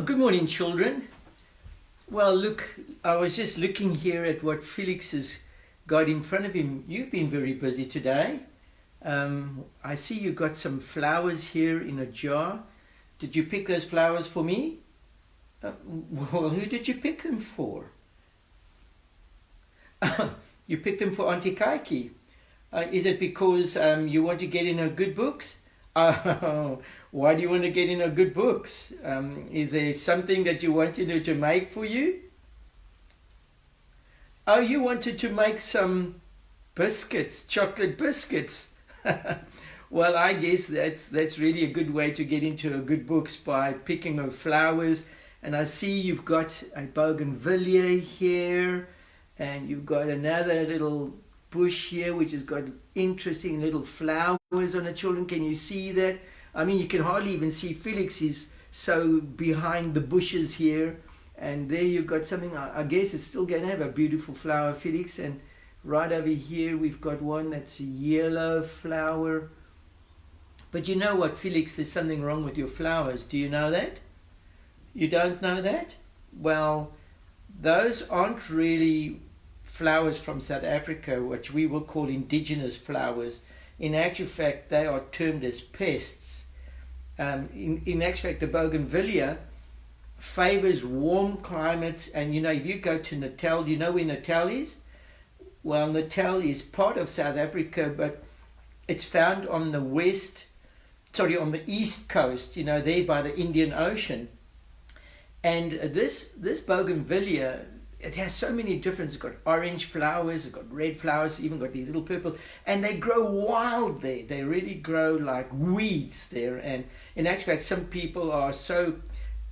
Good morning, children. Well, look, I was just looking here at what Felix has got in front of him. You've been very busy today. I see you got some flowers here in a jar. Did you pick those flowers for me? Well, who did you pick them for? You picked them for Auntie Kaiki. Is it because you want to get in her good books? Why do you want to get in her good books? Is there something that you wanted her to make for you? Oh, you wanted to make some biscuits, chocolate biscuits. Well, I guess that's really a good way to get into her good books, by picking her flowers. And I see you've got a bougainvillea here, and you've got another little bush here which has got interesting little flowers on it. Children, can you see that? I mean, you can hardly even see Felix is so behind the bushes here. And there you've got something, I guess it's still going to have a beautiful flower, Felix. And right over here we've got one that's a yellow flower. But you know what, Felix, there's something wrong with your flowers. Do you know that? You don't know that? Well, those aren't really flowers from South Africa, which we will call indigenous flowers. In actual fact, they are termed as pests. In actual fact, the bougainvillea favors warm climates. And you know, if you go to Natal, do you know where Natal is? Well, Natal is part of South Africa, but it's found on the on the east coast, you know, there by the Indian Ocean. And this bougainvillea, it has so many different, it's got orange flowers, it's got red flowers, even got these little purple, and they grow wild there. They really grow like weeds there. And in actual fact, some people are so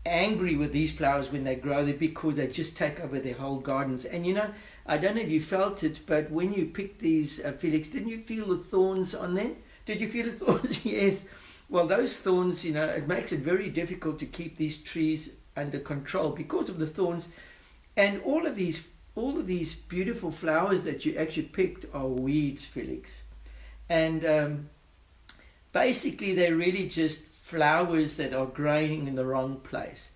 angry with these flowers when they grow there because they just take over their whole gardens. And you know, I don't know if you felt it, but when you picked these, Felix, didn't you feel the thorns on them? Did you feel the thorns? Yes. Well, those thorns, you know, it makes it very difficult to keep these trees under control because of the thorns. And all of these beautiful flowers that you actually picked are weeds, Felix. And basically they're really just flowers that are growing in the wrong place.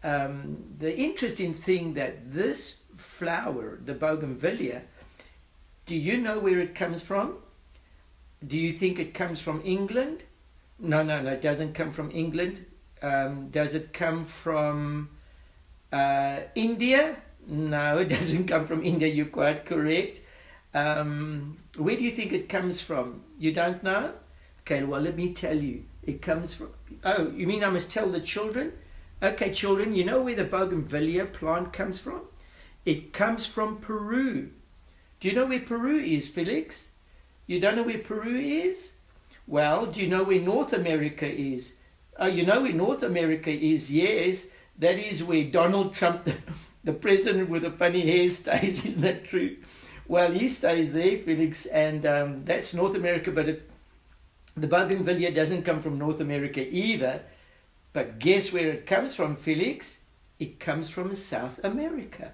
The interesting thing that this flower, the bougainvillea, do you know where it comes from? Do you think it comes from England? No, it doesn't come from England. Does it come from India? No, it doesn't come from India. You're quite correct. Where do you think it comes from? You don't know? Okay, well, let me tell you. It comes from... Oh, you mean I must tell the children? Okay, children, you know where the bougainvillea plant comes from? It comes from Peru. Do you know where Peru is, Felix? You don't know where Peru is? Well, do you know where North America is? Oh, you know where North America is? Yes, that is where Donald Trump, the president with the funny hair, stays. Isn't that true? Well, he stays there, Felix, and that's North America. But the bougainvillea doesn't come from North America either. But guess where it comes from, Felix? It comes from South America.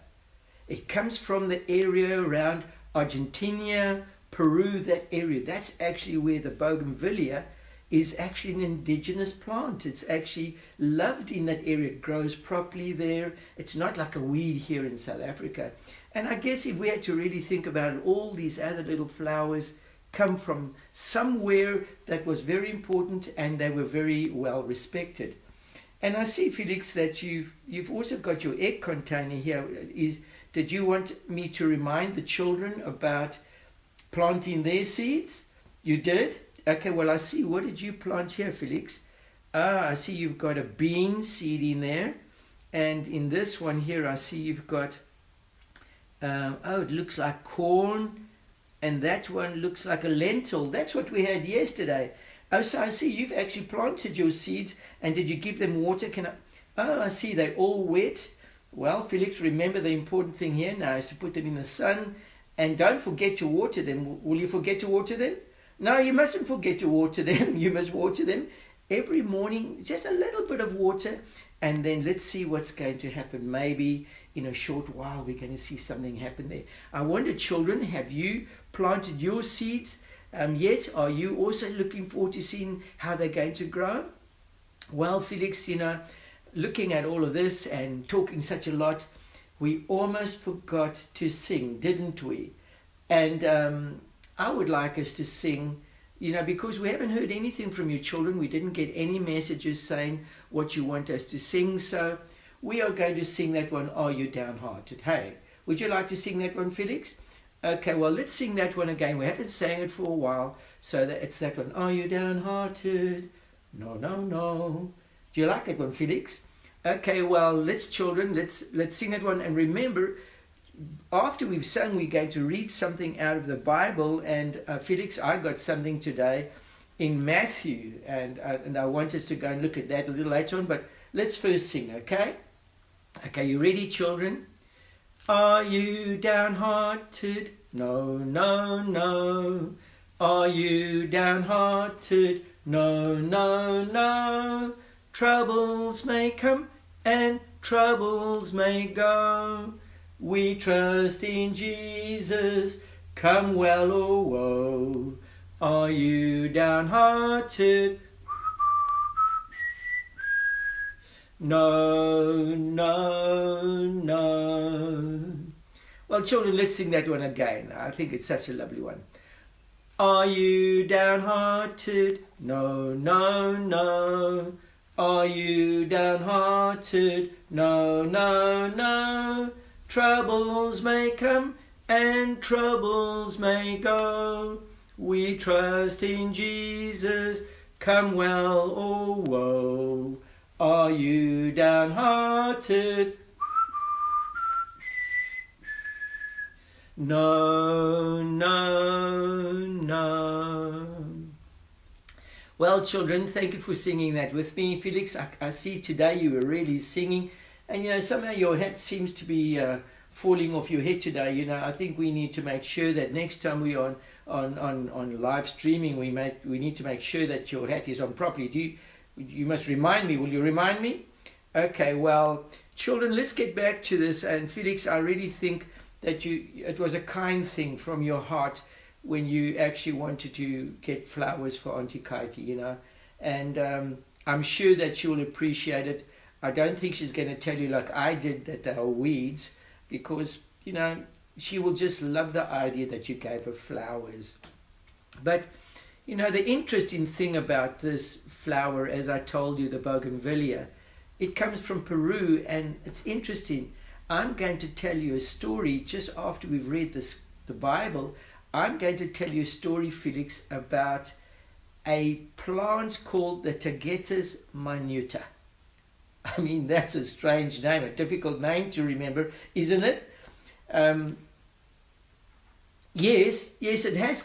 It comes from the area around Argentina, Peru, that area. That's actually where the bougainvillea is actually an indigenous plant. It's actually loved in that area. It grows properly there. It's not like a weed here in South Africa. And I guess if we had to really think about it, all these other little flowers come from somewhere that was very important, and they were very well respected. And I see, Felix, that you've also got your egg container here. Did you want me to remind the children about planting their seeds? You did? Okay, well, I see. What did you plant here, Felix? I see you've got a bean seed in there. And in this one here, I see you've got, it looks like corn. And that one looks like a lentil. That's what we had yesterday. Oh, so I see you've actually planted your seeds. And did you give them water? I see they're all wet. Well, Felix, remember the important thing here now is to put them in the sun. And don't forget to water them. Will you forget to water them? No, you mustn't forget to water them. You must water them every morning, just a little bit of water. And then let's see what's going to happen. Maybe in a short while we're going to see something happen there. I wonder, children, have you planted your seeds yet? Are you also looking forward to seeing how they're going to grow? Well, Felix, you know, looking at all of this and talking such a lot, we almost forgot to sing, didn't we? And I would like us to sing, because we haven't heard anything from you children. We didn't get any messages saying what you want us to sing. So we are going to sing that one, Are You Downhearted? Hey, would you like to sing that one, Felix? Okay, well, let's sing that one again. We haven't sang it for a while. So it's that one, Are you downhearted? No, no, no. Do you like that one, Felix? Okay, well, let's sing that one. And remember, after we've sung, we're going to read something out of the Bible. And Felix, I got something today in Matthew, and I want us to go and look at that a little later on. But let's first sing, okay? Okay, you ready, children? Are you downhearted? No, no, no. Are you downhearted? No, no, no. Troubles may come and troubles may go. We trust in Jesus, come well or woe. Are you downhearted? No, no, no. Well, children, let's sing that one again. I think it's such a lovely one. Are you downhearted? No, no, no. Are you downhearted? No, no, no. Troubles may come and troubles may go. We trust in Jesus, come well or woe. Are you downhearted? No, no, no. Well, children, thank you for singing that with me. Felix, I see today you were really singing. And, somehow your hat seems to be falling off your head today. I think we need to make sure that next time we are on live streaming, we need to make sure that your hat is on properly. You must remind me. Will you remind me? Okay, well, children, let's get back to this. And Felix, I really think that it was a kind thing from your heart when you actually wanted to get flowers for Auntie Kaiki, And I'm sure that she'll appreciate it. I don't think she's going to tell you like I did that they are weeds, because, she will just love the idea that you gave her flowers. But, the interesting thing about this flower, as I told you, the bougainvillea, it comes from Peru, and it's interesting. I'm going to tell you a story just after we've read the Bible. I'm going to tell you a story, Felix, about a plant called the Tagetes minuta. I mean, that's a strange name, a difficult name to remember, isn't it? Yes, it has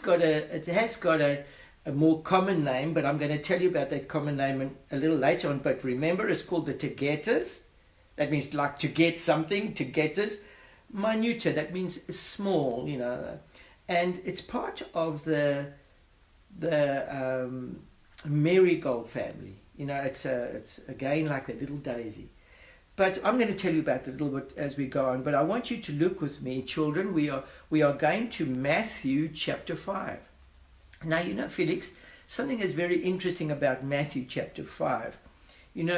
got a more common name, but I'm going to tell you about that common name a little later on. But remember, it's called the Tagetes. That means like to get something, Tagetes. Minuta, that means small, and it's part of the marigold family. It's again like the little daisy. But I'm going to tell you about that a little bit as we go on. But I want you to look with me, children. We are going to Matthew chapter 5. Now, Felix, something is very interesting about Matthew chapter 5.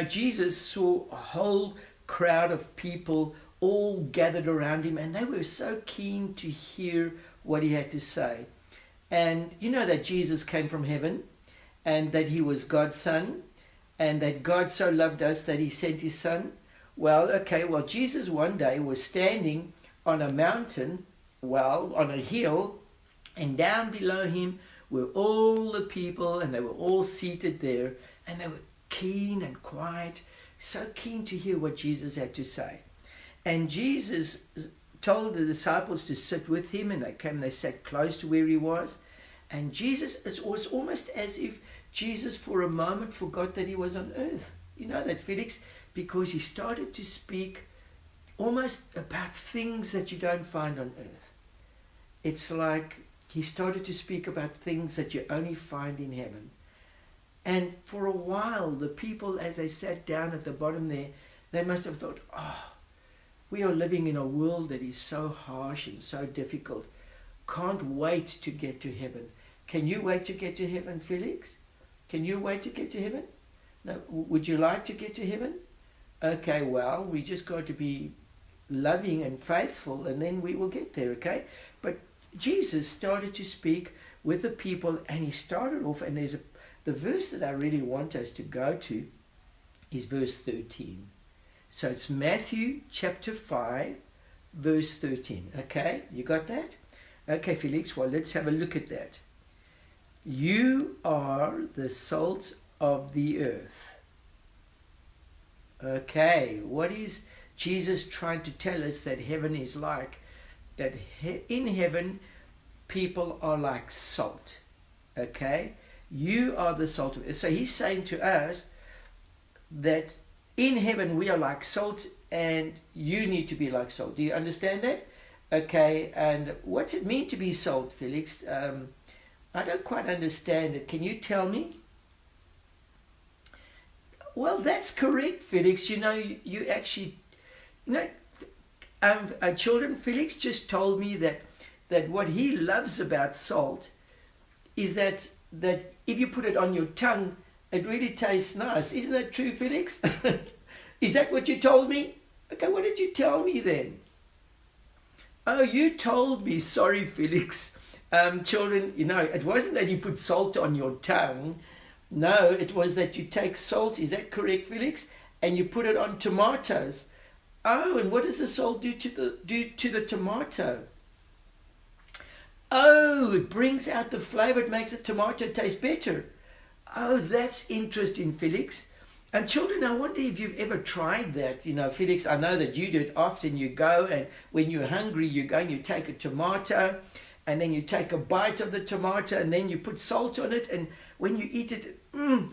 Jesus saw a whole crowd of people all gathered around him, and they were so keen to hear what he had to say. And you know that Jesus came from heaven, and that he was God's son, and that God so loved us that he sent his son. Well, Jesus one day was standing on a mountain, on a hill, and down below him were all the people, and they were all seated there, and they were keen and quiet, so keen to hear what Jesus had to say. And Jesus told the disciples to sit with him, and they sat close to where he was. And it was almost as if Jesus for a moment forgot that he was on earth. You know that, Felix? Because he started to speak almost about things that you don't find on earth. It's like he started to speak about things that you only find in heaven. And for a while, the people, as they sat down at the bottom there, they must have thought, we are living in a world that is so harsh and so difficult. Can't wait to get to heaven. Can you wait to get to heaven, Felix? Can you wait to get to heaven? No, would you like to get to heaven? Okay, well, we just got to be loving and faithful, and then we will get there, okay? But Jesus started to speak with the people, and he started off, and the verse that I really want us to go to is verse 13. So it's Matthew chapter 5, verse 13. Okay, you got that? Okay, Felix, well, let's have a look at that. You are the salt of the earth. Okay, what is Jesus trying to tell us that heaven is like? That in heaven, people are like salt. Okay, you are the salt of earth. So he's saying to us that in heaven we are like salt, and you need to be like salt. Do you understand that? Okay, and what's it mean to be salt, Felix? I don't quite understand it. Can you tell me? Well, that's correct, Felix. You know, you actually, you know, children, Felix just told me that what he loves about salt is that if you put it on your tongue, it really tastes nice. Isn't that true, Felix? Is that what you told me? Okay, what did you tell me then? Oh, you told me. Sorry, Felix. Children, you know, it wasn't that you put salt on your tongue. No, it was that you take salt. Is that correct, Felix? And you put it on tomatoes. Oh, and what does the salt do to the tomato? Oh, it brings out the flavor. It makes the tomato taste better. Oh, that's interesting, Felix. And children, I wonder if you've ever tried that. You know, Felix, I know that you do it often. You go, and when you're hungry, you go and you take a tomato, and then you take a bite of the tomato, and then you put salt on it, and when you eat it,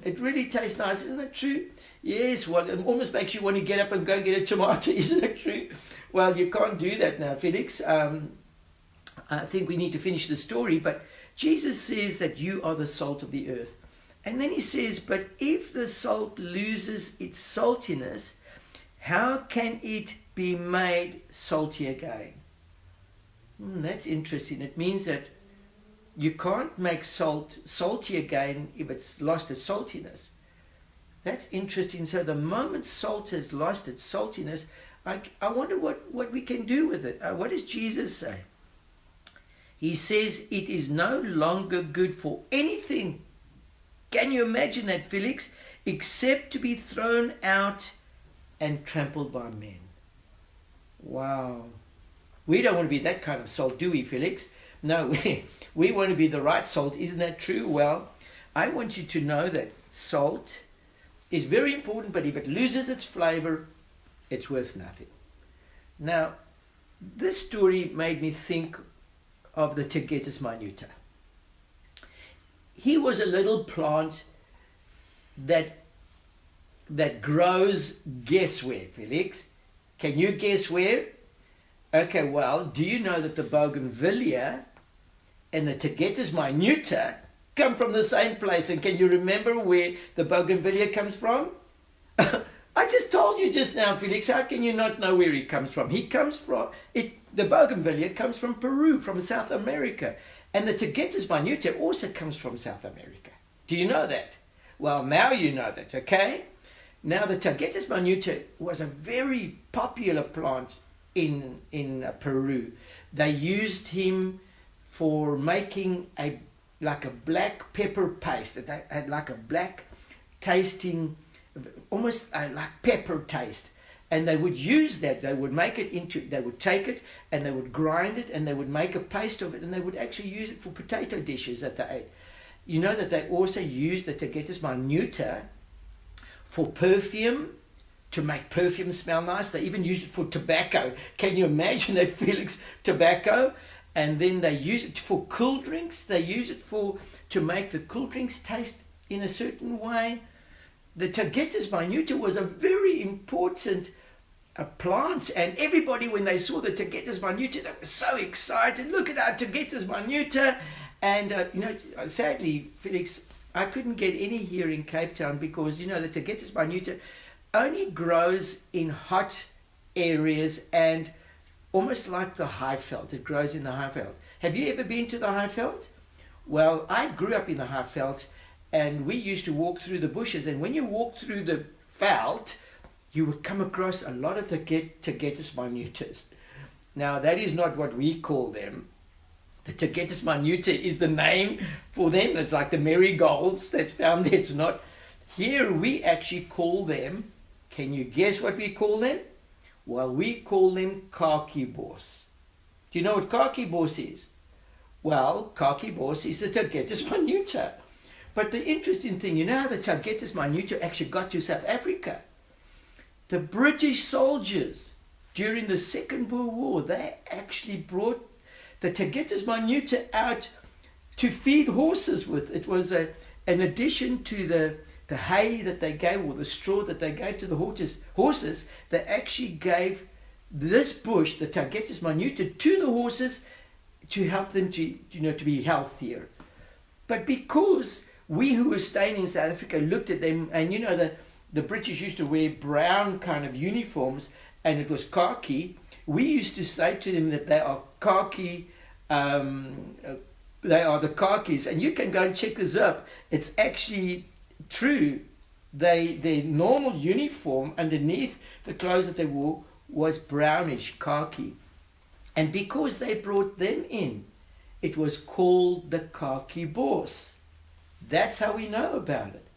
it really tastes nice. Isn't that true? Yes, well, it almost makes you want to get up and go get a tomato. Isn't that true? Well, you can't do that now, Felix. I think we need to finish the story, but Jesus says that you are the salt of the earth. And then he says, but if the salt loses its saltiness, how can it be made salty again? That's interesting. It means that you can't make salt salty again if it's lost its saltiness. That's interesting. So the moment salt has lost its saltiness, I wonder what we can do with it. What does Jesus say? He says it is no longer good for anything. Can you imagine that, Felix? Except to be thrown out and trampled by men. Wow. We don't want to be that kind of salt, do we, Felix? No, we want to be the right salt. Isn't that true? Well, I want you to know that salt is very important, but if it loses its flavor, it's worth nothing. Now, this story made me think of the Tagetes minuta. He was a little plant that grows, guess where, Felix? Can you guess where? Okay, well, do you know that the bougainvillea and the Tagetes minuta come from the same place? And can you remember where the bougainvillea comes from? I just told you just now, Felix. How can you not know where he comes from? He comes from, the bougainvillea comes from Peru, from South America. And the Tagetes minuta also comes from South America. Do you know that? Well, now you know that, okay? Now, the Tagetes minuta was a very popular plant in Peru. They used him for making like a black pepper paste. They had like a black tasting, almost like pepper taste. And they would use that, they would take it and they would grind it and they would make a paste of it, and they would actually use it for potato dishes that they ate. You know that they also used the Tagetes minuta for perfume, to make perfume smell nice. They even used it for tobacco. Can you imagine that, Felix? Tobacco. And then they use it for cool drinks. They use it to make the cool drinks taste in a certain way. The Tagetes minuta was a very important plant, and everybody, when they saw the Tagetes minuta, they were so excited. Look at our Tagetes minuta. And you know, sadly, Felix, I couldn't get any here in Cape Town because, you know, the Tagetes minuta only grows in hot areas and almost like the Highveld. It grows in the Highveld. Have you ever been to the Highveld? Well, I grew up in the Highveld, and we used to walk through the bushes. And when you walk through the veld, you would come across a lot of the Tagetes minutas. Now, that is not what we call them. The Tagetes minuta is the name for them. It's like the marigolds that's down there. It's not. Here we actually call them, can you guess what we call them? Well, we call them kakibos. Do you know what kakibos is? Well, kakibos is the Tagetes minuta. But the interesting thing, you know how the Tagetes minuta actually got to South Africa? The British soldiers during the Second World War, they actually brought the Tagetes minuta out to feed horses with. It was an addition to the hay that they gave, or the straw that they gave to the horses. They actually gave this bush, the Tagetes minuta, to the horses to help them to be healthier. But because we who were staying in South Africa looked at them, and the British used to wear brown kind of uniforms, and it was khaki, we used to say to them that they are khaki, they are the khakis. And you can go and check this up. It's actually true. Their normal uniform underneath the clothes that they wore was brownish khaki. And because they brought them in, it was called the khaki boss. That's how we know about it.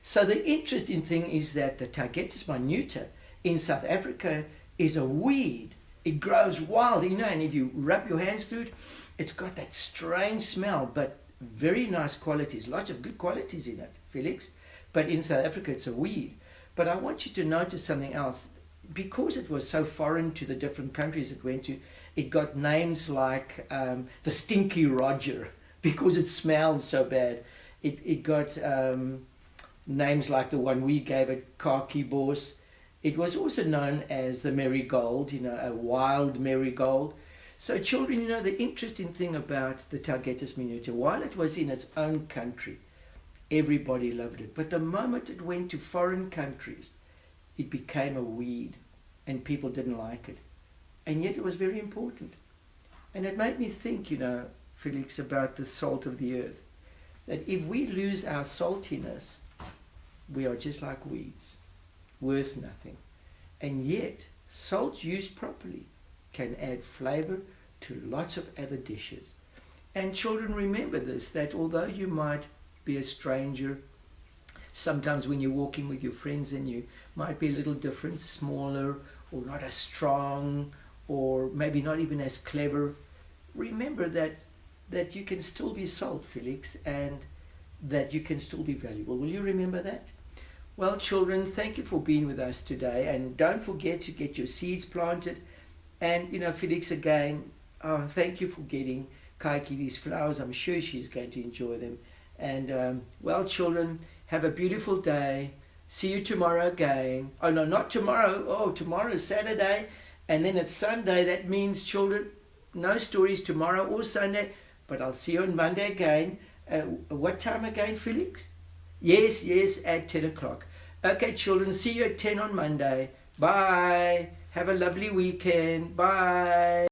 So the interesting thing is that the Tagetes minuta in South Africa is a weed. It grows wild, and if you rub your hands through it, it's got that strange smell, but very nice qualities, lots of good qualities in it, Felix. But in South Africa, it's a weed. But I want you to notice something else. Because it was so foreign to the different countries it went to, it got names like the Stinky Roger, because it smelled so bad. It got names like the one we gave it, khaki boss. It was also known as the marigold, a wild marigold. So children, the interesting thing about the Tagetes minuta, while it was in its own country, everybody loved it. But the moment it went to foreign countries, it became a weed and people didn't like it. And yet it was very important. And it made me think, Felix, about the salt of the earth. That if we lose our saltiness, we are just like weeds, worth nothing. And yet, salt used properly can add flavor to lots of other dishes. And children, remember this, that although you might be a stranger, sometimes when you're walking with your friends and you might be a little different, smaller, or not as strong, or maybe not even as clever, remember that you can still be salt, Felix, and that you can still be valuable. Will you remember that? Well, children, thank you for being with us today, and don't forget to get your seeds planted. And, Felix, again, thank you for getting Kaiki these flowers. I'm sure she's going to enjoy them. And, well, children, have a beautiful day. See you tomorrow again. Oh, no, not tomorrow. Oh, tomorrow is Saturday, and then it's Sunday. That means, children, no stories tomorrow or Sunday, but I'll see you on Monday again. What time again, Felix? Yes, at 10 o'clock. Okay, children, see you at 10 on Monday. Bye. Have a lovely weekend. Bye.